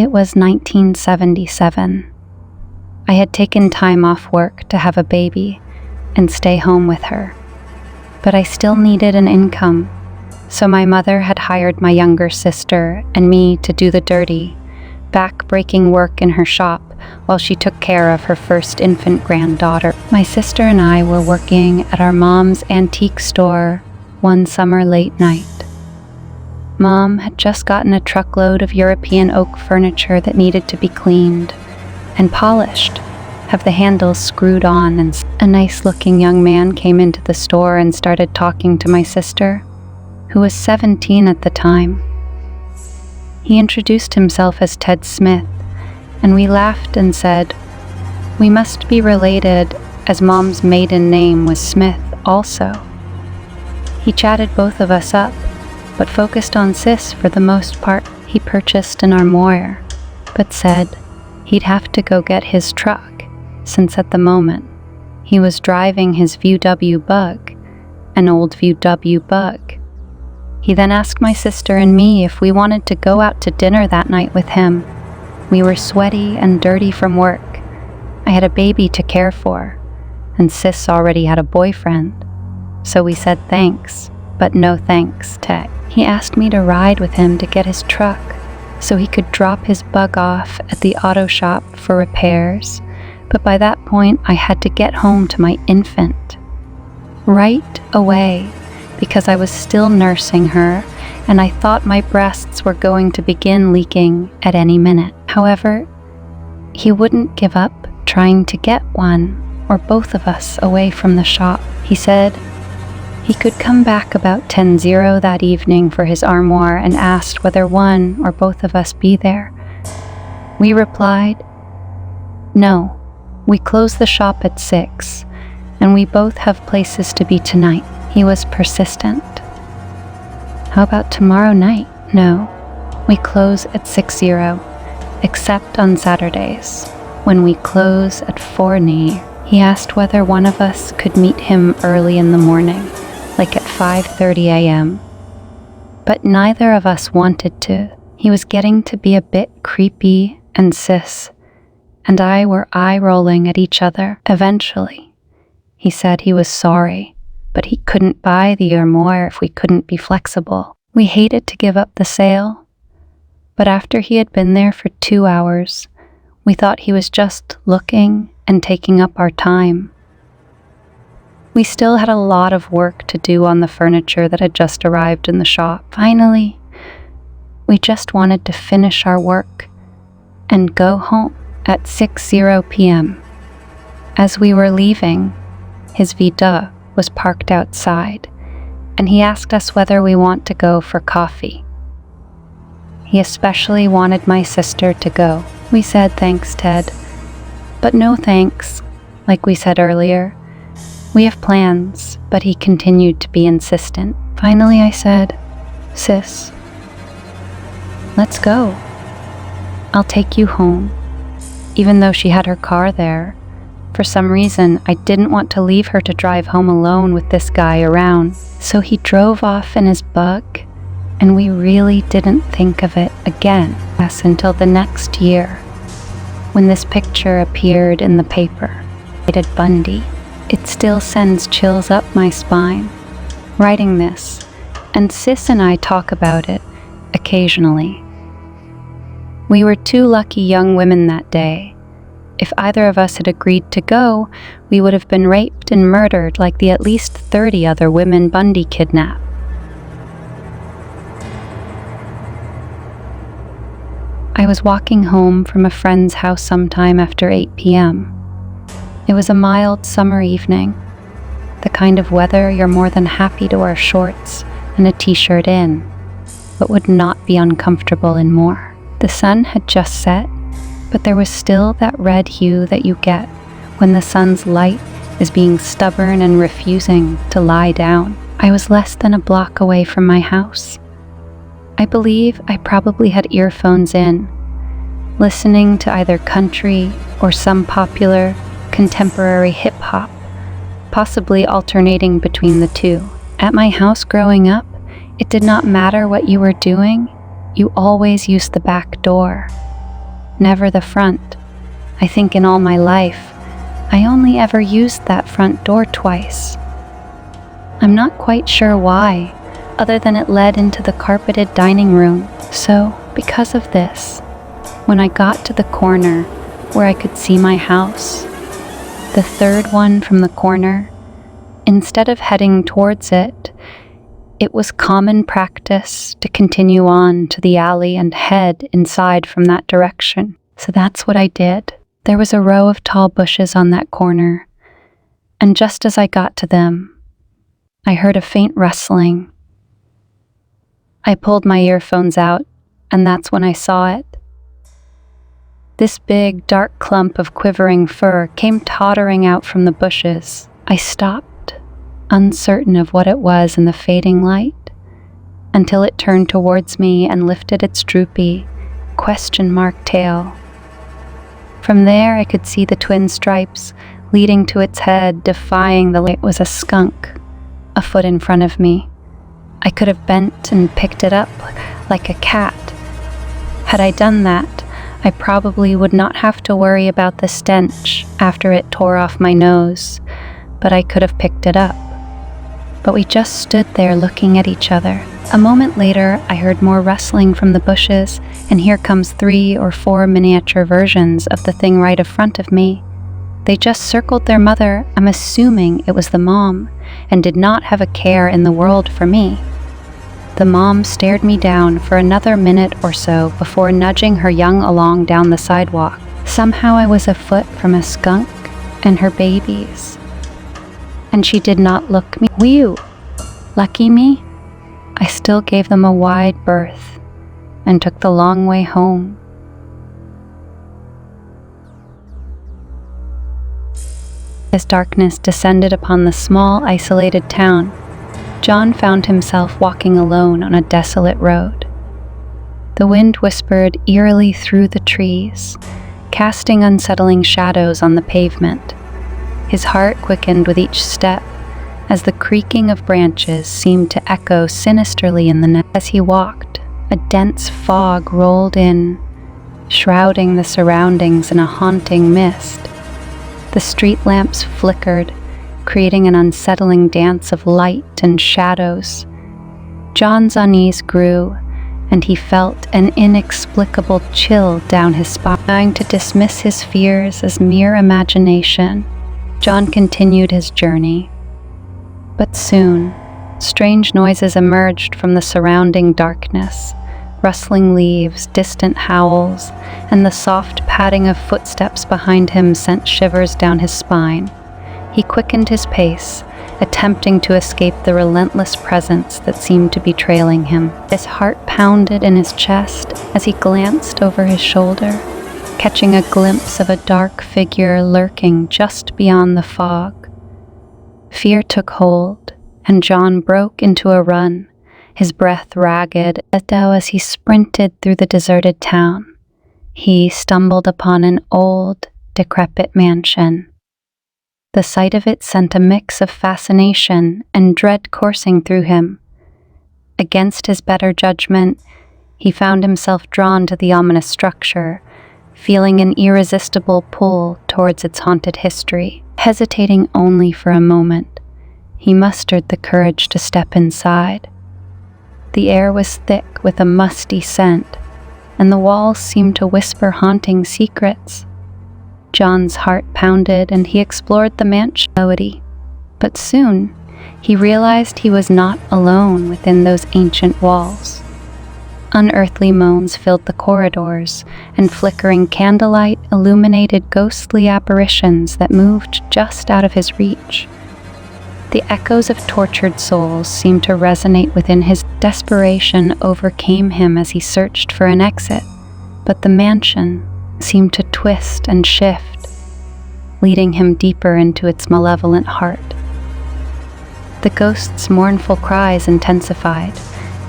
It was 1977. I had taken time off work to have a baby and stay home with her, but I still needed an income, so my mother had hired my younger sister and me to do the dirty, back-breaking work in her shop while she took care of her first infant granddaughter. My sister and I were working at our mom's antique store one summer late night. Mom had just gotten a truckload of European oak furniture that needed to be cleaned and polished, have the handles screwed on, and a nice-looking young man came into the store and started talking to my sister, who was 17 at the time. He introduced himself as Ted Smith, and we laughed and said, "We must be related, as Mom's maiden name was Smith also." He chatted both of us up, but focused on Sis for the most part. He purchased an armoire, but said he'd have to go get his truck, since at the moment he was driving his VW Bug, an old VW Bug. He then asked my sister and me if we wanted to go out to dinner that night with him. We were sweaty and dirty from work. I had a baby to care for, and Sis already had a boyfriend. So we said thanks, but no thanks, Ted. He asked me to ride with him to get his truck so he could drop his Bug off at the auto shop for repairs, but by that point I had to get home to my infant right away because I was still nursing her and I thought my breasts were going to begin leaking at any minute. However, he wouldn't give up trying to get one or both of us away from the shop. He said he could come back about 10:00 that evening for his armoire and asked whether one or both of us be there. We replied, "No, we close the shop at 6, and we both have places to be tonight." He was persistent. "How about tomorrow night?" "No, we close at 6:00, except on Saturdays, when we close at 4:00. He asked whether one of us could meet him early in the morning, like at 5:30 a.m., but neither of us wanted to. He was getting to be a bit creepy, and Sis and I were eye-rolling at each other. Eventually, he said he was sorry, but he couldn't buy the armoire if we couldn't be flexible. We hated to give up the sale, but after he had been there for 2 hours, we thought he was just looking and taking up our time. We still had a lot of work to do on the furniture that had just arrived in the shop. Finally, we just wanted to finish our work and go home at 6:00 p.m. As we were leaving, his VW was parked outside, and he asked us whether we want to go for coffee. He especially wanted my sister to go. We said thanks, Ted, but no thanks, like we said earlier. We have plans, but he continued to be insistent. Finally, I said, "Sis, let's go. I'll take you home." Even though she had her car there, for some reason, I didn't want to leave her to drive home alone with this guy around. So he drove off in his Bug, and we really didn't think of it again. Yes, until the next year, when this picture appeared in the paper. Ted Bundy. It still sends chills up my spine, writing this, and Sis and I talk about it occasionally. We were 2 lucky young women that day. If either of us had agreed to go, we would have been raped and murdered like the at least 30 other women Bundy kidnapped. I was walking home from a friend's house sometime after 8 p.m. It was a mild summer evening, the kind of weather you're more than happy to wear shorts and a t-shirt in, but would not be uncomfortable in more. The sun had just set, but there was still that red hue that you get when the sun's light is being stubborn and refusing to lie down. I was less than a block away from my house. I believe I probably had earphones in, listening to either country or some popular contemporary hip-hop, possibly alternating between the two. At my house growing up, it did not matter what you were doing, you always used the back door. never the front. I think in all my life, I only ever used that front door twice. I'm not quite sure why, other than it led into the carpeted dining room. So, because of this, when I got to the corner where I could see my house, the third one from the corner, instead of heading towards it, it was common practice to continue on to the alley and head inside from that direction. So that's what I did. There was a row of tall bushes on that corner, and just as I got to them, I heard a faint rustling. I pulled my earphones out, and that's when I saw it. This big, dark clump of quivering fur came tottering out from the bushes. I stopped, uncertain of what it was in the fading light, until it turned towards me and lifted its droopy, question-mark tail. From there, I could see the twin stripes leading to its head, defying the light. It was a skunk, a foot in front of me. I could have bent and picked it up like a cat. Had I done that, I probably would not have to worry about the stench after it tore off my nose, but I could have picked it up. But we just stood there looking at each other. A moment later, I heard more rustling from the bushes, and here comes 3 or 4 miniature versions of the thing right in front of me. They just circled their mother, I'm assuming it was the mom, and did not have a care in the world for me. The mom stared me down for another minute or so before nudging her young along down the sidewalk. Somehow I was a foot from a skunk and her babies. And she did not look me. Whew! Lucky me, I still gave them a wide berth and took the long way home. As darkness descended upon the small, isolated town, John found himself walking alone on a desolate road. The wind whispered eerily through the trees, casting unsettling shadows on the pavement. His heart quickened with each step, as the creaking of branches seemed to echo sinisterly in the night. As he walked, a dense fog rolled in, shrouding the surroundings in a haunting mist. The street lamps flickered, creating an unsettling dance of light and shadows. John's unease grew, and he felt an inexplicable chill down his spine. Trying to dismiss his fears as mere imagination, John continued his journey. But soon, strange noises emerged from the surrounding darkness. Rustling leaves, distant howls, and the soft padding of footsteps behind him sent shivers down his spine. He quickened his pace, attempting to escape the relentless presence that seemed to be trailing him. His heart pounded in his chest as he glanced over his shoulder, catching a glimpse of a dark figure lurking just beyond the fog. Fear took hold, and John broke into a run, his breath ragged as he sprinted through the deserted town. He stumbled upon an old, decrepit mansion. The sight of it sent a mix of fascination and dread coursing through him. Against his better judgment, he found himself drawn to the ominous structure, feeling an irresistible pull towards its haunted history. Hesitating only for a moment, he mustered the courage to step inside. The air was thick with a musty scent, and the walls seemed to whisper haunting secrets. John's heart pounded, and he explored the mansion. But soon, he realized he was not alone within those ancient walls. Unearthly moans filled the corridors, and flickering candlelight illuminated ghostly apparitions that moved just out of his reach. The echoes of tortured souls seemed to resonate within his. Desperation overcame him as he searched for an exit, but the mansion seemed to twist and shift, leading him deeper into its malevolent heart. The ghost's mournful cries intensified,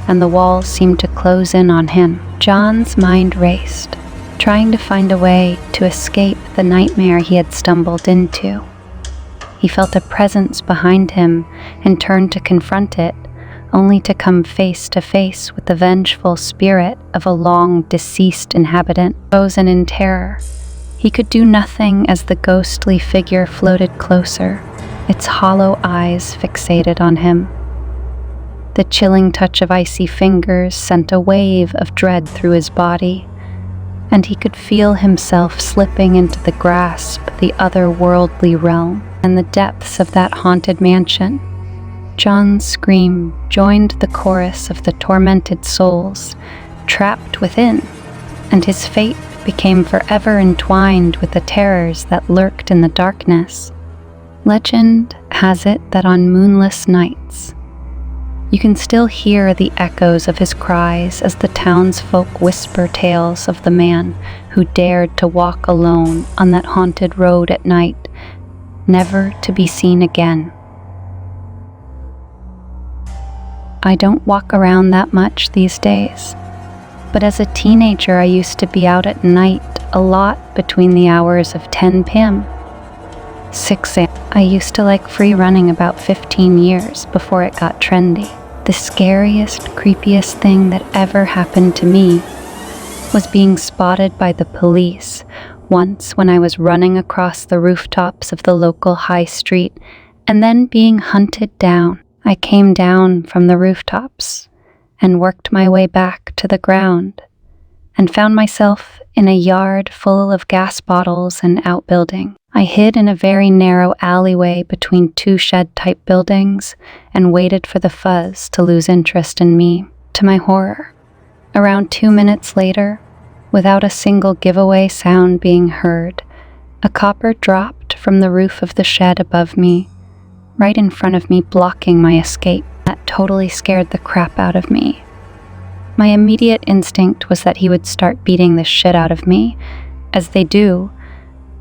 and the walls seemed to close in on him. John's mind raced, trying to find a way to escape the nightmare he had stumbled into. He felt a presence behind him and turned to confront it, only to come face to face with the vengeful spirit of a long-deceased inhabitant. Frozen in terror, he could do nothing as the ghostly figure floated closer, its hollow eyes fixated on him. The chilling touch of icy fingers sent a wave of dread through his body, and he could feel himself slipping into the grasp of the otherworldly realm and the depths of that haunted mansion. John's scream joined the chorus of the tormented souls trapped within, and his fate became forever entwined with the terrors that lurked in the darkness. Legend has it that on moonless nights, you can still hear the echoes of his cries as the townsfolk whisper tales of the man who dared to walk alone on that haunted road at night, never to be seen again. I don't walk around that much these days, but as a teenager I used to be out at night a lot between the hours of 10 p.m. 6 a.m. I used to like free running about 15 years before it got trendy. The scariest, creepiest thing that ever happened to me was being spotted by the police once when I was running across the rooftops of the local high street and then being hunted down. I came down from the rooftops and worked my way back to the ground and found myself in a yard full of gas bottles and outbuilding. I hid in a very narrow alleyway between two shed-type buildings and waited for the fuzz to lose interest in me. To my horror, around 2 minutes later, without a single giveaway sound being heard, a copper dropped from the roof of the shed above me, right in front of me, blocking my escape. That totally scared the crap out of me. My immediate instinct was that he would start beating the shit out of me, as they do,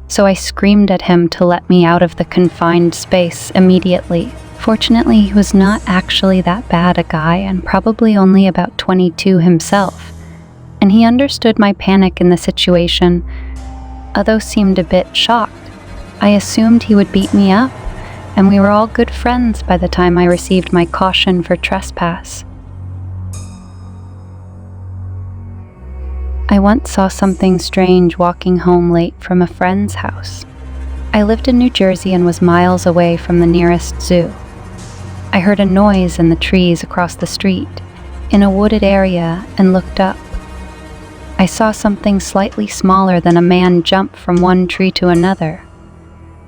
so I screamed at him to let me out of the confined space immediately. Fortunately, he was not actually that bad a guy and probably only about 22 himself, and he understood my panic in the situation. Although seemed a bit shocked, I assumed he would beat me up, and we were all good friends by the time I received my caution for trespass. I once saw something strange walking home late from a friend's house. I lived in New Jersey and was miles away from the nearest zoo. I heard a noise in the trees across the street, in a wooded area, and looked up. I saw something slightly smaller than a man jump from one tree to another.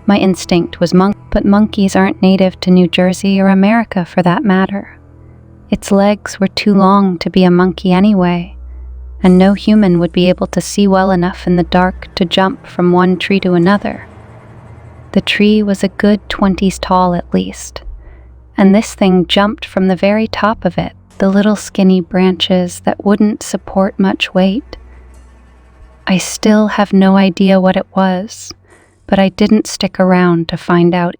My instinct was but monkeys aren't native to New Jersey or America for that matter. Its legs were too long to be a monkey anyway, and no human would be able to see well enough in the dark to jump from one tree to another. The tree was a good 20s tall at least, and this thing jumped from the very top of it, the little skinny branches that wouldn't support much weight. I still have no idea what it was, but I didn't stick around to find out.